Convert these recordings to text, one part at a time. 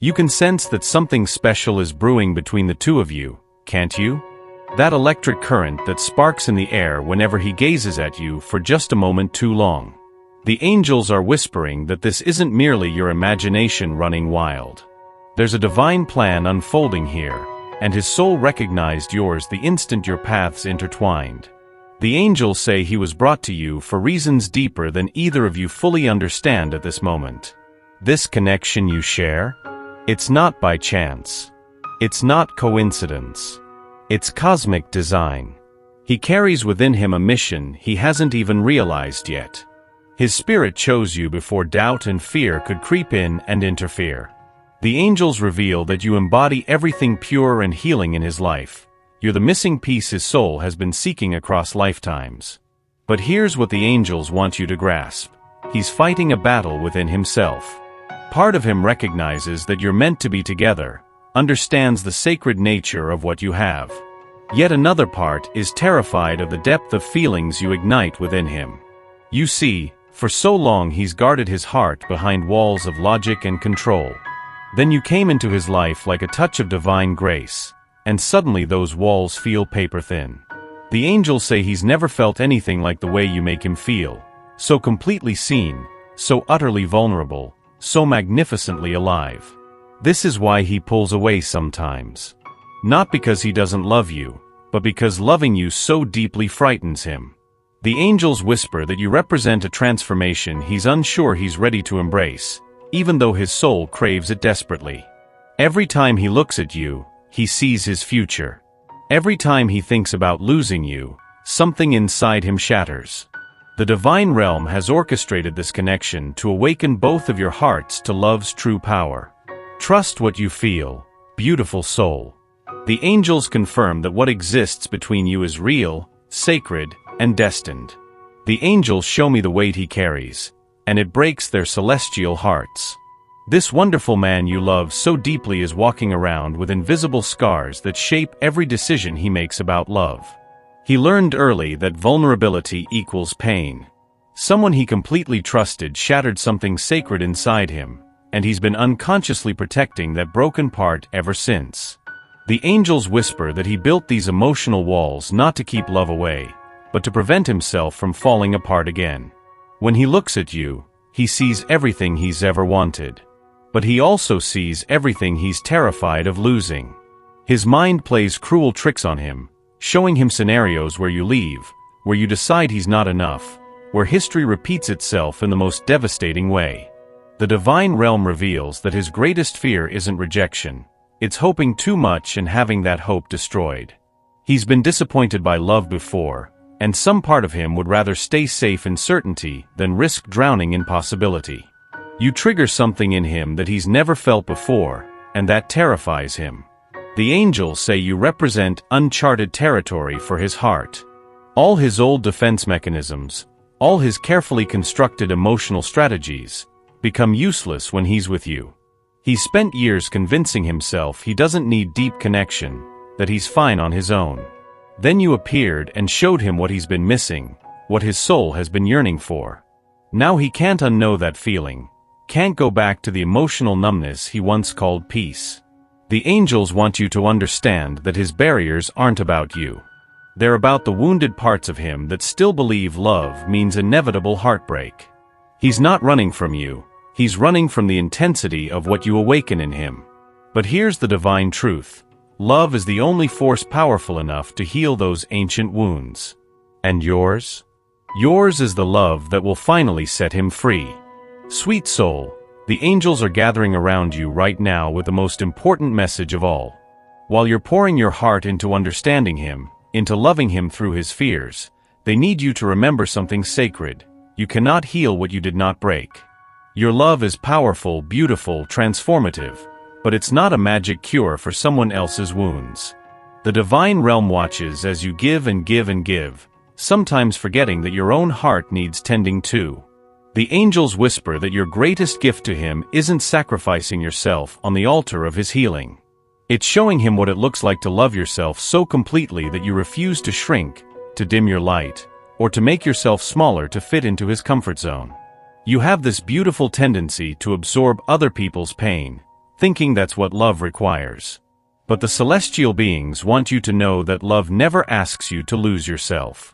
You can sense that something special is brewing between the two of you, can't you? That electric current that sparks in the air whenever he gazes at you for just a moment too long. The angels are whispering that this isn't merely your imagination running wild. There's a divine plan unfolding here, and his soul recognized yours the instant your paths intertwined. The angels say he was brought to you for reasons deeper than either of you fully understand at this moment. This connection you share? It's not by chance. It's not coincidence. It's cosmic design. He carries within him a mission he hasn't even realized yet. His spirit chose you before doubt and fear could creep in and interfere. The angels reveal that you embody everything pure and healing in his life. You're the missing piece his soul has been seeking across lifetimes. But here's what the angels want you to grasp. He's fighting a battle within himself. Part of him recognizes that you're meant to be together, understands the sacred nature of what you have. Yet another part is terrified of the depth of feelings you ignite within him. You see, for so long he's guarded his heart behind walls of logic and control. Then you came into his life like a touch of divine grace, and suddenly those walls feel paper thin. The angels say he's never felt anything like the way you make him feel, so completely seen, so utterly vulnerable, so magnificently alive. This is why he pulls away sometimes. Not because he doesn't love you, but because loving you so deeply frightens him. The angels whisper that you represent a transformation he's unsure he's ready to embrace, even though his soul craves it desperately. Every time he looks at you, he sees his future. Every time he thinks about losing you, something inside him shatters. The divine realm has orchestrated this connection to awaken both of your hearts to love's true power. Trust what you feel, beautiful soul. The angels confirm that what exists between you is real, sacred, and destined. The angels show me the weight he carries, and it breaks their celestial hearts. This wonderful man you love so deeply is walking around with invisible scars that shape every decision he makes about love. He learned early that vulnerability equals pain. Someone he completely trusted shattered something sacred inside him, and he's been unconsciously protecting that broken part ever since. The angels whisper that he built these emotional walls not to keep love away, but to prevent himself from falling apart again. When he looks at you, he sees everything he's ever wanted. But he also sees everything he's terrified of losing. His mind plays cruel tricks on him, showing him scenarios where you leave, where you decide he's not enough, where history repeats itself in the most devastating way. The divine realm reveals that his greatest fear isn't rejection, it's hoping too much and having that hope destroyed. He's been disappointed by love before, and some part of him would rather stay safe in certainty than risk drowning in possibility. You trigger something in him that he's never felt before, and that terrifies him. The angels say you represent uncharted territory for his heart. All his old defense mechanisms, all his carefully constructed emotional strategies, become useless when he's with you. He's spent years convincing himself he doesn't need deep connection, that he's fine on his own. Then you appeared and showed him what he's been missing, what his soul has been yearning for. Now he can't unknow that feeling, can't go back to the emotional numbness he once called peace. The angels want you to understand that his barriers aren't about you. They're about the wounded parts of him that still believe love means inevitable heartbreak. He's not running from you, he's running from the intensity of what you awaken in him. But here's the divine truth. Love is the only force powerful enough to heal those ancient wounds. And yours? Yours is the love that will finally set him free. Sweet soul, the angels are gathering around you right now with the most important message of all. While you're pouring your heart into understanding him, into loving him through his fears, they need you to remember something sacred. You cannot heal what you did not break. Your love is powerful, beautiful, transformative, but it's not a magic cure for someone else's wounds. The divine realm watches as you give and give and give, sometimes forgetting that your own heart needs tending too. The angels whisper that your greatest gift to him isn't sacrificing yourself on the altar of his healing. It's showing him what it looks like to love yourself so completely that you refuse to shrink, to dim your light, or to make yourself smaller to fit into his comfort zone. You have this beautiful tendency to absorb other people's pain, thinking that's what love requires. But the celestial beings want you to know that love never asks you to lose yourself.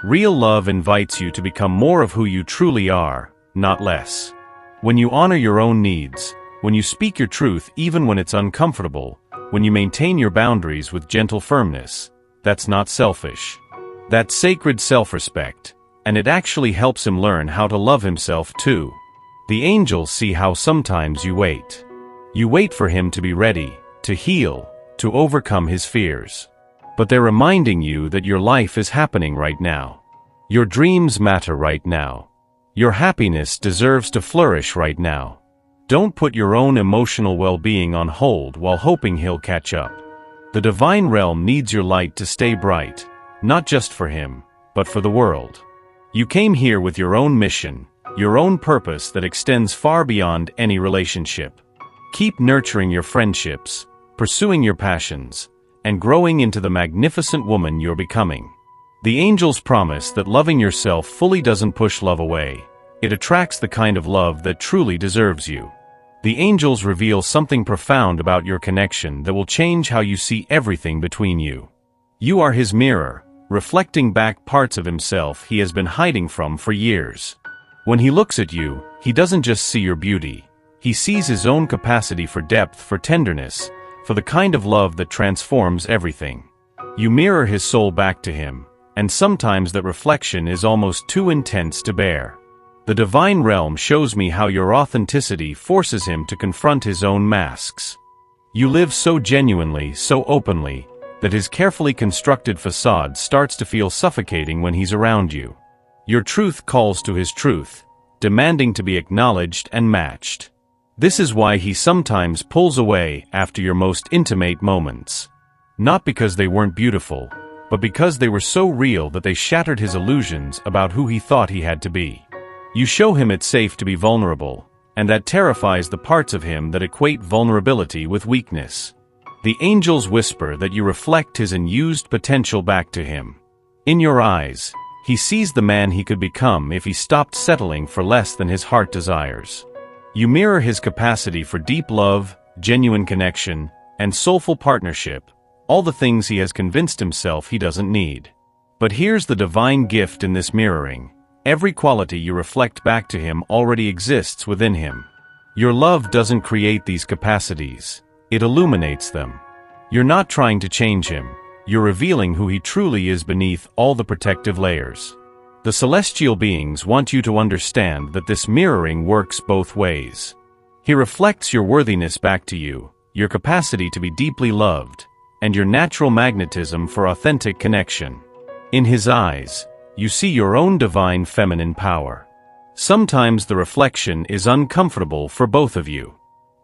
Real love invites you to become more of who you truly are, not less. When you honor your own needs, when you speak your truth even when it's uncomfortable, when you maintain your boundaries with gentle firmness, that's not selfish. That's sacred self-respect, and it actually helps him learn how to love himself too. The angels see how sometimes you wait. You wait for him to be ready, to heal, to overcome his fears. But they're reminding you that your life is happening right now. Your dreams matter right now. Your happiness deserves to flourish right now. Don't put your own emotional well-being on hold while hoping he'll catch up. The divine realm needs your light to stay bright, not just for him, but for the world. You came here with your own mission, your own purpose that extends far beyond any relationship. Keep nurturing your friendships, pursuing your passions, and growing into the magnificent woman you're becoming. The angels promise that loving yourself fully doesn't push love away. It attracts the kind of love that truly deserves you. The angels reveal something profound about your connection that will change how you see everything between you. You are his mirror, reflecting back parts of himself he has been hiding from for years. When he looks at you, he doesn't just see your beauty. He sees his own capacity for depth, for tenderness, for the kind of love that transforms everything. You mirror his soul back to him, and sometimes that reflection is almost too intense to bear. The divine realm shows me how your authenticity forces him to confront his own masks. You live so genuinely, so openly, that his carefully constructed facade starts to feel suffocating when he's around you. Your truth calls to his truth, demanding to be acknowledged and matched. This is why he sometimes pulls away after your most intimate moments. Not because they weren't beautiful, but because they were so real that they shattered his illusions about who he thought he had to be. You show him it's safe to be vulnerable, and that terrifies the parts of him that equate vulnerability with weakness. The angels whisper that you reflect his unused potential back to him. In your eyes, he sees the man he could become if he stopped settling for less than his heart desires. You mirror his capacity for deep love, genuine connection, and soulful partnership, all the things he has convinced himself he doesn't need. But here's the divine gift in this mirroring. Every quality you reflect back to him already exists within him. Your love doesn't create these capacities, it illuminates them. You're not trying to change him, you're revealing who he truly is beneath all the protective layers. The celestial beings want you to understand that this mirroring works both ways. He reflects your worthiness back to you, your capacity to be deeply loved, and your natural magnetism for authentic connection. In his eyes, you see your own divine feminine power. Sometimes the reflection is uncomfortable for both of you.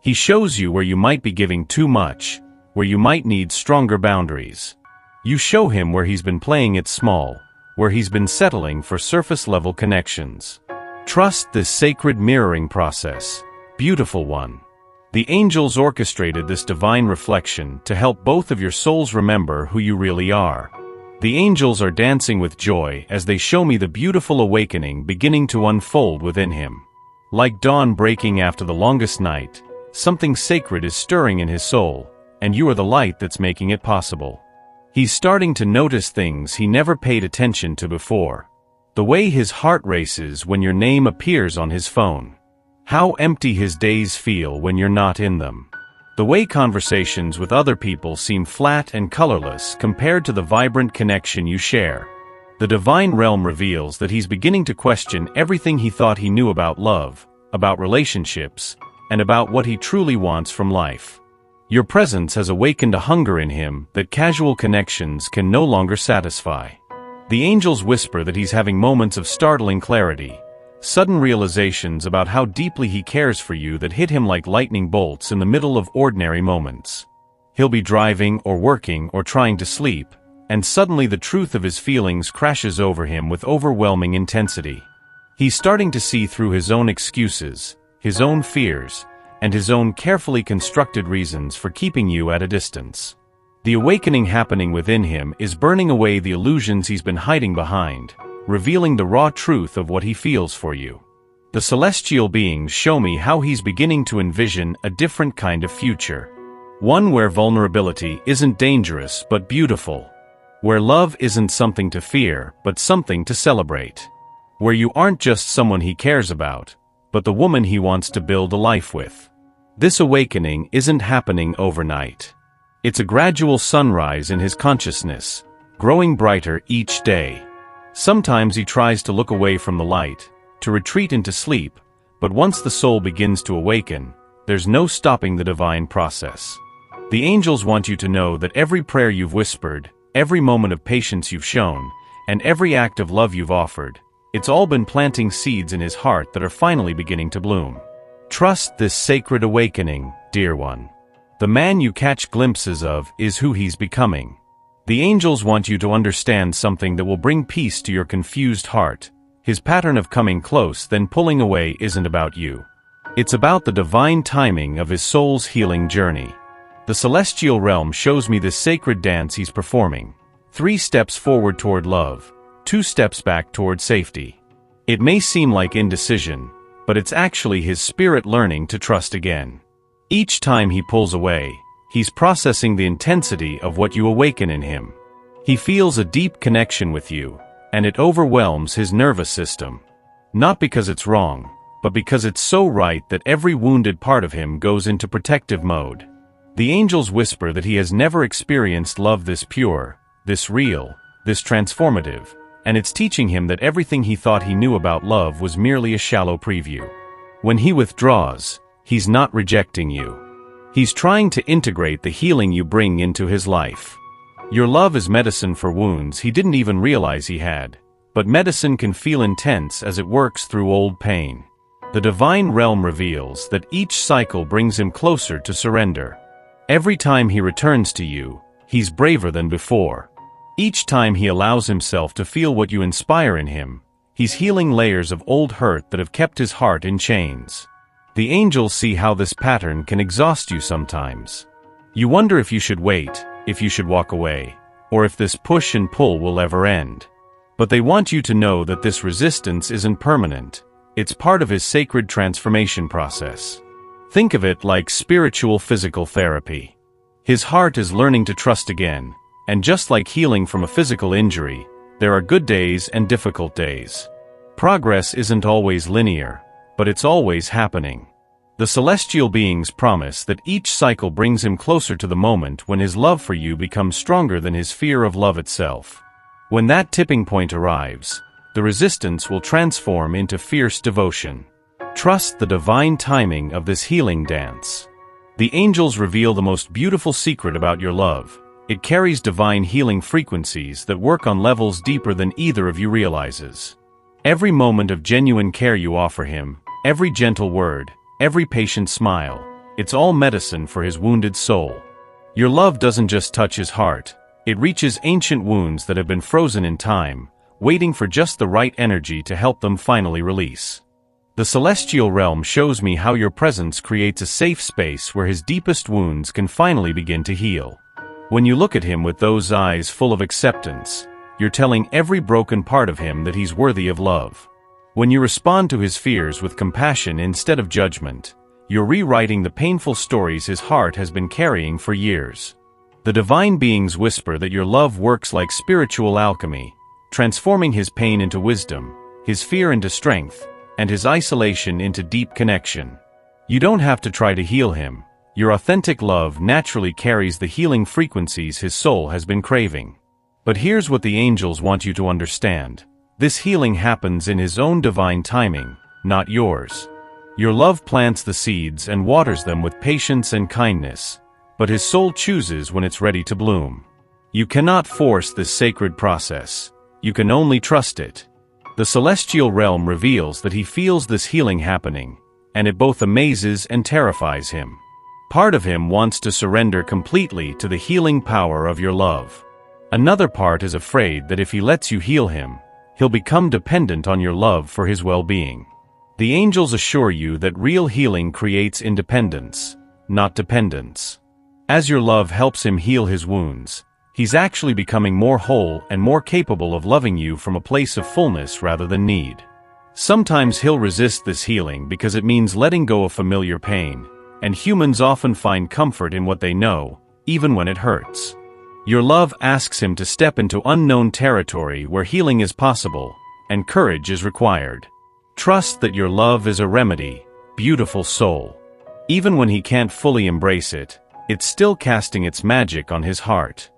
He shows you where you might be giving too much, where you might need stronger boundaries. You show him where he's been playing it small, where he's been settling for surface-level connections. Trust this sacred mirroring process, beautiful one. The angels orchestrated this divine reflection to help both of your souls remember who you really are. The angels are dancing with joy as they show me the beautiful awakening beginning to unfold within him. Like dawn breaking after the longest night, something sacred is stirring in his soul, and you are the light that's making it possible. He's starting to notice things he never paid attention to before. The way his heart races when your name appears on his phone. How empty his days feel when you're not in them. The way conversations with other people seem flat and colorless compared to the vibrant connection you share. The divine realm reveals that he's beginning to question everything he thought he knew about love, about relationships, and about what he truly wants from life. Your presence has awakened a hunger in him that casual connections can no longer satisfy. The angels whisper that he's having moments of startling clarity, sudden realizations about how deeply he cares for you that hit him like lightning bolts in the middle of ordinary moments. He'll be driving or working or trying to sleep, and suddenly the truth of his feelings crashes over him with overwhelming intensity. He's starting to see through his own excuses, his own fears, and his own carefully constructed reasons for keeping you at a distance. The awakening happening within him is burning away the illusions he's been hiding behind, revealing the raw truth of what he feels for you. The celestial beings show me how he's beginning to envision a different kind of future. One where vulnerability isn't dangerous but beautiful. Where love isn't something to fear but something to celebrate. Where you aren't just someone he cares about, but the woman he wants to build a life with. This awakening isn't happening overnight. It's a gradual sunrise in his consciousness, growing brighter each day. Sometimes he tries to look away from the light, to retreat into sleep, but once the soul begins to awaken, there's no stopping the divine process. The angels want you to know that every prayer you've whispered, every moment of patience you've shown, and every act of love you've offered, it's all been planting seeds in his heart that are finally beginning to bloom. Trust this sacred awakening, dear one. The man you catch glimpses of is who he's becoming. The angels want you to understand something that will bring peace to your confused heart. His pattern of coming close then pulling away isn't about you. It's about the divine timing of his soul's healing journey. The celestial realm shows me this sacred dance he's performing. 3 steps forward toward love, 2 steps back toward safety. It may seem like indecision, but it's actually his spirit learning to trust again. Each time he pulls away, he's processing the intensity of what you awaken in him. He feels a deep connection with you, and it overwhelms his nervous system. Not because it's wrong, but because it's so right that every wounded part of him goes into protective mode. The angels whisper that he has never experienced love this pure, this real, this transformative, and it's teaching him that everything he thought he knew about love was merely a shallow preview. When he withdraws, he's not rejecting you. He's trying to integrate the healing you bring into his life. Your love is medicine for wounds he didn't even realize he had, but medicine can feel intense as it works through old pain. The divine realm reveals that each cycle brings him closer to surrender. Every time he returns to you, he's braver than before. Each time he allows himself to feel what you inspire in him, he's healing layers of old hurt that have kept his heart in chains. The angels see how this pattern can exhaust you sometimes. You wonder if you should wait, if you should walk away, or if this push and pull will ever end. But they want you to know that this resistance isn't permanent. It's part of his sacred transformation process. Think of it like spiritual physical therapy. His heart is learning to trust again, and just like healing from a physical injury, there are good days and difficult days. Progress isn't always linear, but it's always happening. The celestial beings promise that each cycle brings him closer to the moment when his love for you becomes stronger than his fear of love itself. When that tipping point arrives, the resistance will transform into fierce devotion. Trust the divine timing of this healing dance. The angels reveal the most beautiful secret about your love. It carries divine healing frequencies that work on levels deeper than either of you realizes. Every moment of genuine care you offer him, every gentle word, every patient smile, it's all medicine for his wounded soul. Your love doesn't just touch his heart, it reaches ancient wounds that have been frozen in time, waiting for just the right energy to help them finally release. The celestial realm shows me how your presence creates a safe space where his deepest wounds can finally begin to heal. When you look at him with those eyes full of acceptance, you're telling every broken part of him that he's worthy of love. When you respond to his fears with compassion instead of judgment, you're rewriting the painful stories his heart has been carrying for years. The divine beings whisper that your love works like spiritual alchemy, transforming his pain into wisdom, his fear into strength, and his isolation into deep connection. You don't have to try to heal him. Your authentic love naturally carries the healing frequencies his soul has been craving. But here's what the angels want you to understand. This healing happens in his own divine timing, not yours. Your love plants the seeds and waters them with patience and kindness, but his soul chooses when it's ready to bloom. You cannot force this sacred process. You can only trust it. The celestial realm reveals that he feels this healing happening, and it both amazes and terrifies him. Part of him wants to surrender completely to the healing power of your love. Another part is afraid that if he lets you heal him, he'll become dependent on your love for his well-being. The angels assure you that real healing creates independence, not dependence. As your love helps him heal his wounds, he's actually becoming more whole and more capable of loving you from a place of fullness rather than need. Sometimes he'll resist this healing because it means letting go of familiar pain, and humans often find comfort in what they know, even when it hurts. Your love asks him to step into unknown territory where healing is possible, and courage is required. Trust that your love is a remedy, beautiful soul. Even when he can't fully embrace it, it's still casting its magic on his heart.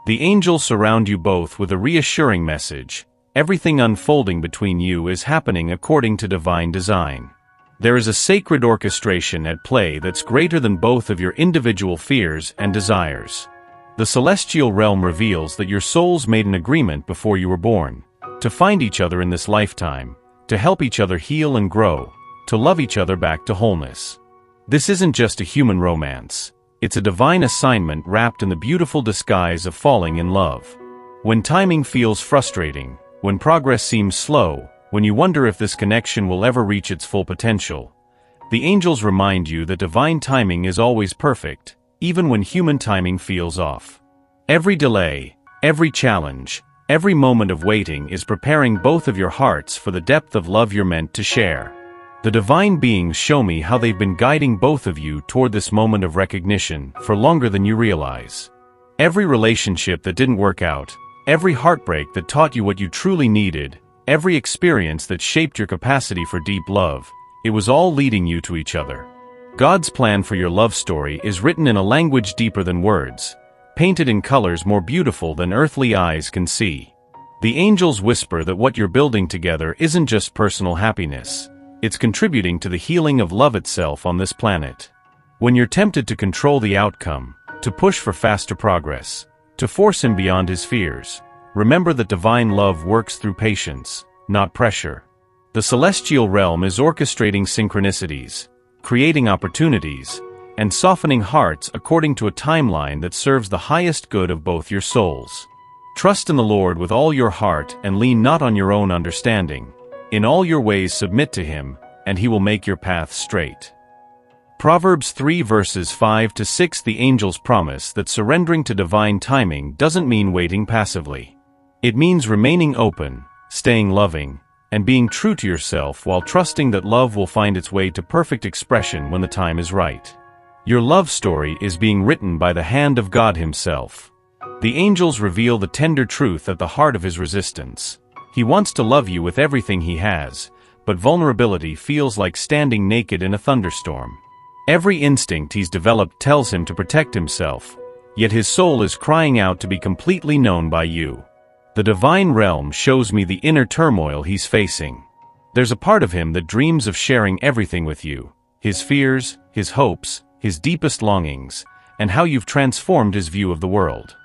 The angels surround you both with a reassuring message. Everything unfolding between you is happening according to divine design. There is a sacred orchestration at play that's greater than both of your individual fears and desires. The celestial realm reveals that your souls made an agreement before you were born, to find each other in this lifetime, to help each other heal and grow, to love each other back to wholeness. This isn't just a human romance. It's a divine assignment wrapped in the beautiful disguise of falling in love. When timing feels frustrating, when progress seems slow, when you wonder if this connection will ever reach its full potential, the angels remind you that divine timing is always perfect, even when human timing feels off. Every delay, every challenge, every moment of waiting is preparing both of your hearts for the depth of love you're meant to share. The divine beings show me how they've been guiding both of you toward this moment of recognition for longer than you realize. Every relationship that didn't work out, every heartbreak that taught you what you truly needed, every experience that shaped your capacity for deep love, it was all leading you to each other. God's plan for your love story is written in a language deeper than words, painted in colors more beautiful than earthly eyes can see. The angels whisper that what you're building together isn't just personal happiness. It's contributing to the healing of love itself on this planet. When you're tempted to control the outcome, to push for faster progress, to force him beyond his fears, remember that divine love works through patience, not pressure. The celestial realm is orchestrating synchronicities, creating opportunities, and softening hearts according to a timeline that serves the highest good of both your souls. Trust in the Lord with all your heart and lean not on your own understanding. In all your ways submit to him, and he will make your path straight. Proverbs 3 verses 5-6. The angels promise that surrendering to divine timing doesn't mean waiting passively. It means remaining open, staying loving, and being true to yourself while trusting that love will find its way to perfect expression when the time is right. Your love story is being written by the hand of God himself. The angels reveal the tender truth at the heart of his resistance. He wants to love you with everything he has, but vulnerability feels like standing naked in a thunderstorm. Every instinct he's developed tells him to protect himself, yet his soul is crying out to be completely known by you. The divine realm shows me the inner turmoil he's facing. There's a part of him that dreams of sharing everything with you, his fears, his hopes, his deepest longings, and how you've transformed his view of the world.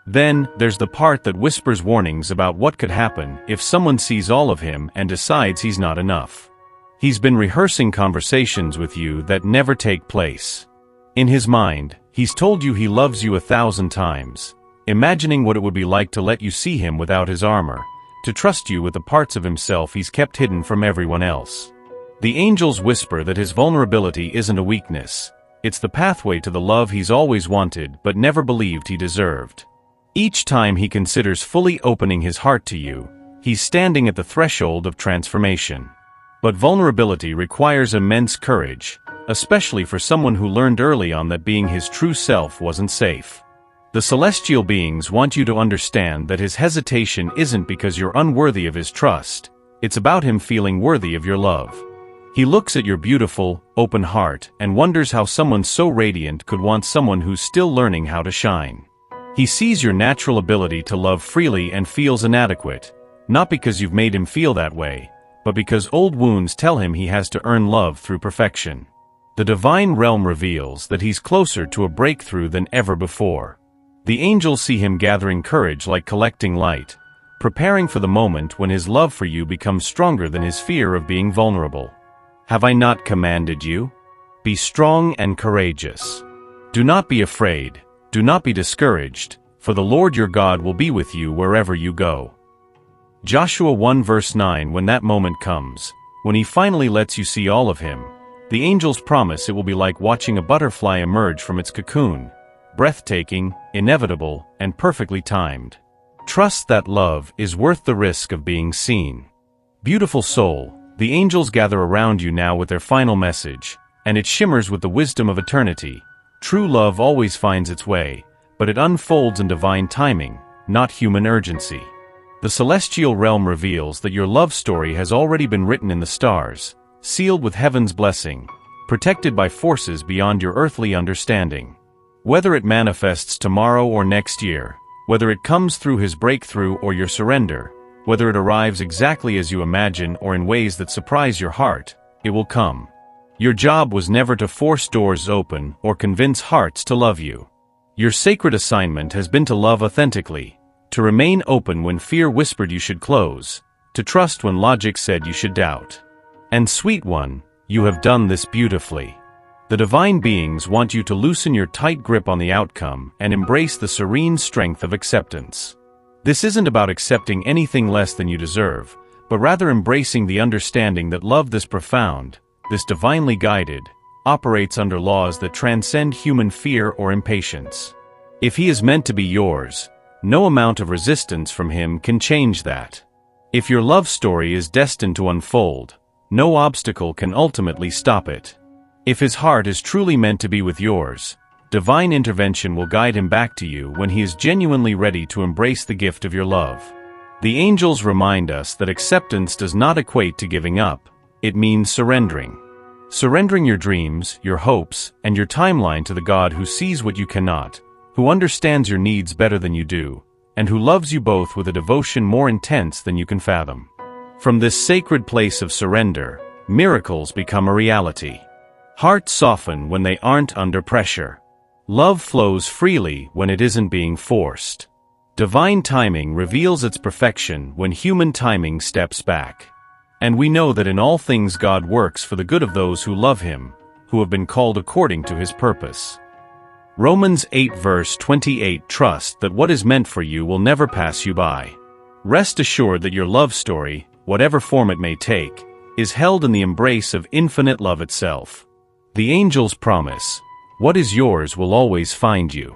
Then, there's the part that whispers warnings about what could happen if someone sees all of him and decides he's not enough. He's been rehearsing conversations with you that never take place. In his mind, he's told you he loves you 1,000 times, imagining what it would be like to let you see him without his armor, to trust you with the parts of himself he's kept hidden from everyone else. The angels whisper that his vulnerability isn't a weakness. It's the pathway to the love he's always wanted but never believed he deserved. Each time he considers fully opening his heart to you, he's standing at the threshold of transformation. But vulnerability requires immense courage, especially for someone who learned early on that being his true self wasn't safe. The celestial beings want you to understand that his hesitation isn't because you're unworthy of his trust, it's about him feeling worthy of your love. He looks at your beautiful, open heart and wonders how someone so radiant could want someone who's still learning how to shine. He sees your natural ability to love freely and feels inadequate, not because you've made him feel that way, but because old wounds tell him he has to earn love through perfection. The divine realm reveals that he's closer to a breakthrough than ever before. The angels see him gathering courage like collecting light, preparing for the moment when his love for you becomes stronger than his fear of being vulnerable. Have I not commanded you? Be strong and courageous. Do not be afraid. Do not be discouraged, for the Lord your God will be with you wherever you go. Joshua 1 verse 9. When that moment comes, when he finally lets you see all of him, the angels promise it will be like watching a butterfly emerge from its cocoon, breathtaking, inevitable, and perfectly timed. Trust that love is worth the risk of being seen. Beautiful soul, The angels gather around you now with their final message, and it shimmers with the wisdom of eternity. True love always finds its way, but it unfolds in divine timing, not human urgency. The celestial realm reveals that your love story has already been written in the stars, sealed with heaven's blessing, protected by forces beyond your earthly understanding. Whether it manifests tomorrow or next year, whether it comes through his breakthrough or your surrender, whether it arrives exactly as you imagine or in ways that surprise your heart, it will come. Your job was never to force doors open or convince hearts to love you. Your sacred assignment has been to love authentically, to remain open when fear whispered you should close, to trust when logic said you should doubt. And sweet one, you have done this beautifully. The divine beings want you to loosen your tight grip on the outcome and embrace the serene strength of acceptance. This isn't about accepting anything less than you deserve, but rather embracing the understanding that love this profound, this divinely guided, operates under laws that transcend human fear or impatience. If he is meant to be yours, no amount of resistance from him can change that. If your love story is destined to unfold, no obstacle can ultimately stop it. If his heart is truly meant to be with yours, divine intervention will guide him back to you when he is genuinely ready to embrace the gift of your love. The angels remind us that acceptance does not equate to giving up, it means surrendering. Surrendering your dreams, your hopes, and your timeline to the God who sees what you cannot, who understands your needs better than you do, and who loves you both with a devotion more intense than you can fathom. From this sacred place of surrender, miracles become a reality. Hearts soften when they aren't under pressure. Love flows freely when it isn't being forced. Divine timing reveals its perfection when human timing steps back. And we know that in all things God works for the good of those who love him, who have been called according to his purpose. Romans 8 verse 28. Trust that what is meant for you will never pass you by. Rest assured that your love story, whatever form it may take, is held in the embrace of infinite love itself. The angels promise, what is yours will always find you.